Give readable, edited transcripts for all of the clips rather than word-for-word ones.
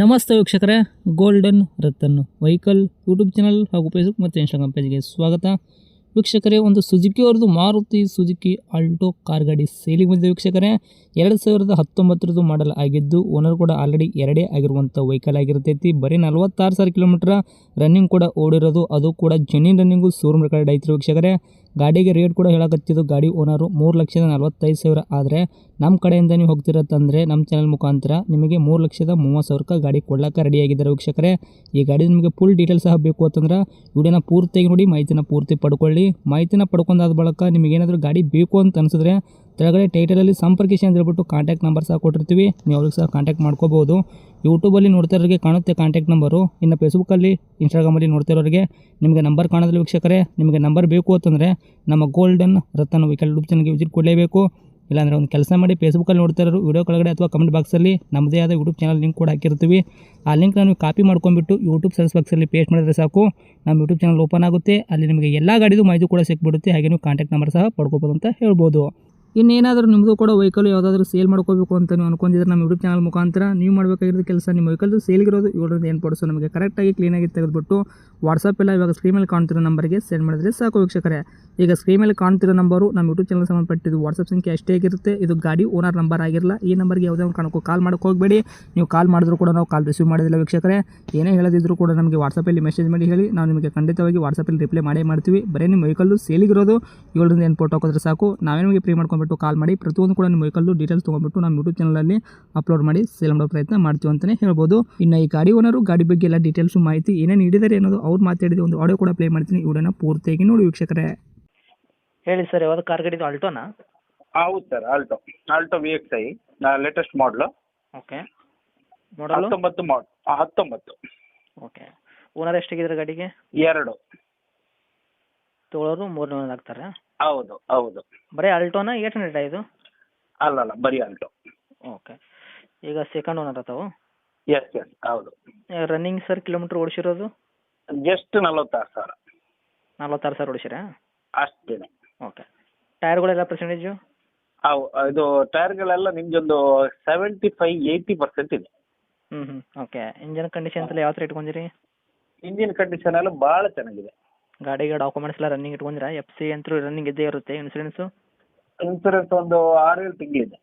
ನಮಸ್ತೆ ವೀಕ್ಷಕರೇ, golden Ratan vehicle YouTube channel ಹಾಗೂ ಫೇಸ್ಬುಕ್ ಮತ್ತು ಇನ್ಸ್ಟಾಗ್ರಾಮ್ ಪೇಜ್ಗೆ ಸ್ವಾಗತ. ವೀಕ್ಷಕರೇ, ಒಂದು ಸುಜುಕಿ ಅವ್ರದ್ದು ಮಾರುತಿ ಸುಜುಕಿ ಆಲ್ಟೋ ಕಾರ್ ಗಾಡಿ ಸೇಲಿಗೆ ಬಂದಿದೆ ವೀಕ್ಷಕರೇ. 2019 ಮಾಡಲ್ ಆಗಿದ್ದು ಓನರ್ ಕೂಡ ಆಲ್ರೆಡಿ ಎರಡೇ ಆಗಿರುವಂಥ ವೆಹಿಕಲ್ ಆಗಿರ್ತೈತಿ. ಬರೀ 46,000 ಕಿಲೋಮೀಟರ್ ರನ್ನಿಂಗ್ ಕೂಡ ಓಡಿರೋದು, ಅದು ಕೂಡ ಜೆನ್ಯೂನ್ ರನ್ನಿಂಗು, ಶೋರೂಮ್ ರೆಕಾರ್ಡ್ ಐತ್ರಿ ವೀಕ್ಷಕರೇ. ಗಾಡಿಗೆ ರೇಟ್ ಕೂಡ ಹೇಳಕತ್ತಿದ್ದು ಗಾಡಿ ಓನರು 3,45,000. ಆದರೆ ನಮ್ಮ ಕಡೆಯಿಂದ ನೀವು ಹೋಗ್ತಿರತ್ತಂದರೆ ನಮ್ಮ ಚಾನಲ್ ಮುಖಾಂತರ ನಿಮಗೆ 3,30,000 ಗಾಡಿ ಕೊಡ್ಲಿಕ್ಕೆ ರೆಡಿ ಆಗಿದ್ದಾರೆ ವೀಕ್ಷಕರೇ. ಈ ಗಾಡಿ ನಿಮಗೆ ಫುಲ್ ಡೀಟೇಲ್ಸ್ ಸಹ ಬೇಕು ಅಂತಂದ್ರೆ ವಿಡಿಯೋನ ಪೂರ್ತಿಯಾಗಿ ನೋಡಿ, ಮಾಹಿತಿನ ಪೂರ್ತಿ ಪಡ್ಕೊಳ್ಳಿ. ಮಾಹಿತಿನ ಪಡ್ಕೊಂಡಾದ ಬಳಿಕ ನಿಮಗೇನಾದರೂ ಗಾಡಿ ಬೇಕು ಅಂತ ಅನಿಸಿದ್ರೆ ಕೆಳಗಡೆ ಟೈಟಲಲ್ಲಿ ಸಂಪರ್ಕಿಸಿ ಅಂತ ಹೇಳ್ಬಿಟ್ಟು ಕಾಂಟ್ಯಾಕ್ಟ್ ನಂಬರ್ ಸಹ ಕೊಟ್ಟಿರ್ತೀವಿ, ನೀವು ಅವ್ರಿಗೆ ಸಹ ಕಾಂಟ್ಯಾಕ್ಟ್ ಮಾಡ್ಕೋಬೋದು. ಯೂಟ್ಯೂಬಲ್ಲಿ ನೋಡ್ತಾ ಇರೋರಿಗೆ ಕಾಣುತ್ತೆ ಕಾಂಟ್ಯಾಕ್ಟ್ ನಂಬರು, ಇನ್ನು ಫೇಸ್ಬುಕ್ಕಲ್ಲಿ ಇನ್ಸ್ಟಾಗ್ರಾಮಲ್ಲಿ ನೋಡ್ತಾ ಇರೋರಿಗೆ ನಿಮಗೆ ನಂಬರ್ ಕಾಣೋದಿಲ್ಲ ವೀಕ್ಷಕರೇ. ನಿಮಗೆ ನಂಬರ್ ಬೇಕು ಅಂತಂದರೆ ನಮ್ಮ ಗೋಲ್ಡನ್ ರತನ್ ವೆಹಿಕಲ್ ಯೂಟ್ಯೂಬ್ ಚಾನಲ್ಗೆ ವಿಸಿಟ್ ಕೊಡಲೇಬೇಕು. ಇಲ್ಲಾಂದರೆ ಒಂದು ಕೆಲಸ ಮಾಡಿ, ಫೇಸ್ಬುಕ್ಕಲ್ಲಿ ನೋಡ್ತಾ ಇರೋರು ವಿಡಿಯೋ ಕೆಳಗಡೆ ಅಥವಾ ಕಮೆಂಟ್ ಬಾಕ್ಸಲ್ಲಿ ನಮ್ಮದೇ ಆದ ಯೂಟ್ಯೂಬ್ ಚಾನಲ್ ಲಿಂಕ್ ಕೂಡ ಹಾಕಿರ್ತೀವಿ. ಆ ಲಿಂಕ್ ನಾನು ಕಾಪಿ ಮಾಡ್ಕೊಂಡ್ಬಿಟ್ಟು ಯೂಟ್ಯೂಬ್ ಸರ್ಚ್ ಬಾಕ್ಸಲ್ಲಿ ಪೇಸ್ಟ್ ಮಾಡಿದ್ರೆ ಸಾಕು, ನಮ್ಮ ಯೂಟ್ಯೂಬ್ ಚಾನಲ್ ಓಪನ್ ಆಗುತ್ತೆ. ಅಲ್ಲಿ ನಿಮಗೆ ಎಲ್ಲ ಗಾಡಿದು ಮಾಹಿತಿ ಕೂಡ ಸಿಕ್ಬಿಡುತ್ತೆ. ಹಾಗೆ ನೀವು ಕಾಂಟ್ಯಾಕ್ಟ್ ನಂಬರ್ ಸಹ ಪಡ್ಕೋಬೋದು ಅಂತ ಹೇಳ್ಬೋದು. ಇನ್ನೇನಾದರೂ ನಿಮ್ಮದು ಕೂಡ ವೆಹಿಕಲ್ ಯಾವುದಾದ್ರೂ ಸೇಲ್ ಮಾಡ್ಕೋಬೇಕು ಅಂತ ನೀವು ಅನ್ಕೊಂಡಿದ್ರೆ ನಮ್ಮ ಯೂಟ್ಯೂಬ್ ಚಾನಲ್ ಮುಖಾಂತರ ನೀವು ಮಾಡಬೇಕಾಗಿರೋ ಕೆಲಸ, ನಿಮ್ಮ ವೆಹಿಕಲ್ದು ಸೇಲ್ಗಿರೋದು 7 ಪಡಿಸೋ ನಮಗೆ ಕರೆಕ್ಟಾಗಿ ಕ್ಲೀನಾಗಿ ತೆಗೆದುಬಿಟ್ಟು ವಾಟ್ಸಪ್ಪೆಲ್ಲ ಇವಾಗ ಸ್ಕ್ರೀನ್ ಮೇಲೆ ಕಾಣ್ತಿರೋ ನಂಬರ್ಗೆ ಸೆಂಡ್ ಮಾಡಿದ್ರೆ ಸಾಕು ವೀಕ್ಷಕರೇ. ಈಗ ಸ್ಕ್ರೀನ್ ಮೇಲೆ ಕಾಣ್ತಿರೋ ನಂಬರು ನಮ್ಮ ಯೂಟ್ಯೂಬ್ ಚಾನಲ್ ಸಂಬಂಧಪಟ್ಟಿದ್ದು ವಾಟ್ಸಪ್ ಸಂಖ್ಯೆ ಅಷ್ಟೇ ಆಗಿರುತ್ತೆ. ಇದು ಗಾಡಿ ಓನರ್ ನಂಬರ್ ಆಗಿರಲ್ಲ. ಈ ನಂಬರ್ಗೆ ಯಾವುದೇ ಒಂದು ಕಾರಣಕ್ಕೂ ಕಾಲ್ ಮಾಡೋಕ್ಕೆ ಹೋಗಬೇಡಿ. ನೀವು ಕಾಲ್ ಮಾಡಿದ್ರು ಕೂಡ ನಾವು ಕಾಲ್ ರಿಸೀವ್ ಮಾಡೋದಿಲ್ಲ ವೀಕ್ಷಕರೇ. ಏನೇ ಹೇಳದಿದ್ರು ಕೂಡ ನಮಗೆ ವಾಟ್ಸಪ್ಪಲ್ಲಿ ಮೆಸೇಜ್ ಮಾಡಿ ಹೇಳಿ, ನಾವು ನಿಮಗೆ ಖಂಡಿತವಾಗಿ ವಾಟ್ಸಪ್ಪಲ್ಲಿ ರಿಪ್ಲೈ ಮಾಡೇ ಮಾಡ್ತೀವಿ. ಬರೀ ನಿಮ್ಮ ವೆಹಿಕಲ್ಲು ಸೇಲಿಗಿರೋದು 7 ಫೋಟೋ ಹಾಕೋದ್ರೆ ಸಾಕು, ನಾವೇ ನಿಮಗೆ ಫ್ರೀ ಮಾಡ್ಕೊಂಡ್ಬಿಟ್ಟು ಕಾಲ್ ಮಾಡಿ ಪ್ರತಿಯೊಂದು ಕೂಡ ನಿಮ್ಮ ವೆಹಿಕಲ್ಲು ಡೀಟೇಲ್ಸ್ ತೊಗೊಂಡ್ಬಿಟ್ಟು ನಮ್ಮ ಯೂಟ್ಯೂಬ್ ಚಾನಲಲ್ಲಿ ಅಪ್ಲೋಡ್ ಮಾಡಿ ಸೇಲ್ ಮಾಡೋ ಪ್ರಯತ್ನ ಮಾಡ್ತೀವಿ ಅಂತಲೇ ಹೇಳ್ಬೋದು. ಇನ್ನು ಈ ಗಾಡಿ ಓನರು ಗಾಡಿ ಬಗ್ಗೆ ಎಲ್ಲ ಡೀಟೇಲ್ಸು ಮಾಹಿತಿ ಏನೇನು ನೀಡಿದ್ದಾರೆ ಅನ್ನೋದು ಅವ್ರು ಮಾತಾಡಿದ ಒಂದು ಆಡಿಯೋ ಕೂಡ ಪ್ಲೇ ಮಾಡ್ತೀನಿ. ವಿಡಿಯೋನ ಪೂರ್ತಿಯಾಗಿ ನೋಡಿ ವೀಕ್ಷಕರೇ. ಹೇಳಿ ಸರ್, ಯಾವುದು ಕಾರ್ ಗಾಡಿದು ಆಲ್ಟೋನಾ? ಹೌದು ಸರ್, ಆಲ್ಟೋ VXi ಲೇಟೆಸ್ಟ್ ಮಾಡಲು. ಓಕೆ. ಮಾಡಲು 19. ಓಕೆ. ಓನರ್ ಎಷ್ಟಾಗಿದ್ರೆ ಗಾಡಿಗೆ? 2. ತೊಗೊಳೋರು 3 ಓನರ್ ಆಗ್ತಾರೆ. ಹೌದು. ಬರೀ ಆಲ್ಟೋನಾ 800 ಇದು? ಅಲ್ಲ, ಬರೀ ಆಲ್ಟೋ. ಓಕೆ. ಈಗ ಸೆಕೆಂಡ್ ಓನರ್ ತಾವು? ಎಸ್ ಹೌದು. ರನ್ನಿಂಗ್ ಸರ್ ಕಿಲೋಮೀಟ್ರ್ ಓಡಿಸಿರೋದು? ಜಸ್ಟ್ 46,000. 46,000 ಓಡಿಸಿರಾ? ಅಷ್ಟೇ. ಓಕೆ. ಟೈರ್ಗಳೆಲ್ಲ ಪರ್ಸೆಂಟೇಜು? ಇದು ಟೈರ್ಗಳೆಲ್ಲ ನಿಮ್ದೊಂದು 75-80% ಇದೆ. ಓಕೆ. ಇಂಜನ್ ಕಂಡೀಷನ್ಸ್ ಎಲ್ಲ ಯಾವ ಥರ ಇಟ್ಕೊಂಡಿರಿ? ಇಂಜಿನ್ ಕಂಡೀಷನ್ ಎಲ್ಲ ಭಾಳ ಚೆನ್ನಾಗಿದೆ. ಗಾಡಿಗೆ ಡಾಕ್ಯುಮೆಂಟ್ಸ್ ಎಲ್ಲ ರನ್ನಿಂಗ್ ಇಟ್ಕೊಂಡಿರಾ? FC ಅಂತೂ ರನ್ನಿಂಗ್ ಇದ್ದೇ ಇರುತ್ತೆ. ಇನ್ಸೂರೆನ್ಸು ಒಂದು 6-7 ತಿಂಗಳಿದೆ.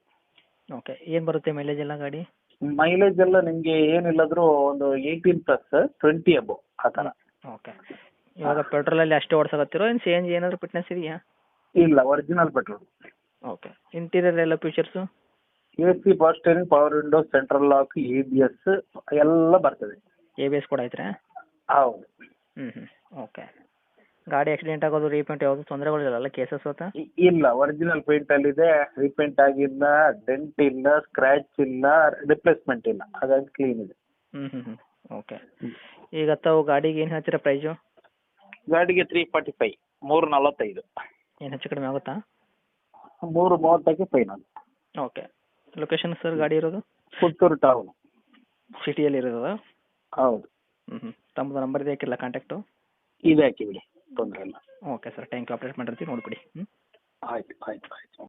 ಓಕೆ. ಏನು ಬರುತ್ತೆ ಮೈಲೇಜ್ ಎಲ್ಲ ಗಾಡಿ? ಮೈಲೇಜ್ ಎಲ್ಲ ನಿಮಗೆ ಏನಿಲ್ಲದ್ರೂ ಒಂದು 18+, 20 ಅಬೋ ಆ ಥರ. ಓಕೆ. ಇವಾಗ ಪೆಟ್ರೋಲಲ್ಲಿ ಅಷ್ಟೇ ಓಡಿಸಕತ್ತಿರೋ, ಏನು CNG ಏನಾದರೂ ಫಿಟ್ನೆಸ್ ಇದೆಯಾ? ಇಲ್ಲ, ಒರಿಜಿನಲ್ ಪೆಟ್ರೋಲ್. ಓಕೆ. ಇಂಟೀರಿಯರ್ ಎಲ್ಲ features? AC, power steering, power window, central lock, ABS ಎಲ್ಲ ಬರ್ತದೆ. ABS ಕೂಡ ಐತ್ರಾ? ಹೌದು. ಓಕೆ. ಗಾಡಿ ಆಕ್ಸಿಡೆಂಟ್ ಆಗೋದು, ರೀಪೇಂಟ್ ಯಾವುದು ತೊಂದರೆಗಳಿಲ್ಲ, ಕೇಸಸ್ ಹೋತಾ? ಇಲ್ಲ, ಒರಿಜಿನಲ್ ಪೇಂಟ್ ಅಲ್ಲಿ ಇದೆ. ರೀಪೇಂಟ್ ಆಗಿಲ್ಲ, ಡೆಂಟ್ ಇಲ್ಲ, ಸ್ಕ್ರಾಚ್ ಇಲ್ಲ, ರಿಪ್ಲೇಸ್ಮೆಂಟ್ ಇಲ್ಲ, ಹಾಗಾಗಿ ಕ್ಲೀನ್ ಇದೆ. ಓಕೆ. ಈಗ ತಾವು ಗಾಡಿಗೆ ಏನು ಹೇಳ್ತೀರಾ ಪ್ರೈಸು? ಗಾಡಿಗೆ 345, 345. ಏನು ಹೆಚ್ಚು ಕಡಿಮೆ ಆಗುತ್ತಾ? 330ಕ್ಕೆ ಫೈನಲ್. ಓಕೆ. ಲೊಕೇಶನ್ ಸರ್ ಗಾಡಿ ಇರೋದು? ಪುತ್ತೂರು ಟೌನ್ ಸಿಟಿಯಲ್ಲಿ ಇರೋದು? ಹೌದು. ತಮ್ಮದು ನಂಬರ್ ಇದೆ ಹಾಕಿರಲ್ಲ ಕಾಂಟ್ಯಾಕ್ಟು? ಇದೆ, ಹಾಕಿಬಿಡಿ, ತೊಂದರೆ ಇಲ್ಲ. Okay sir, thank you. Update ಮಾಡಿರ್ತೀವಿ, ನೋಡಿಬಿಡಿ. ಆಯ್ತು.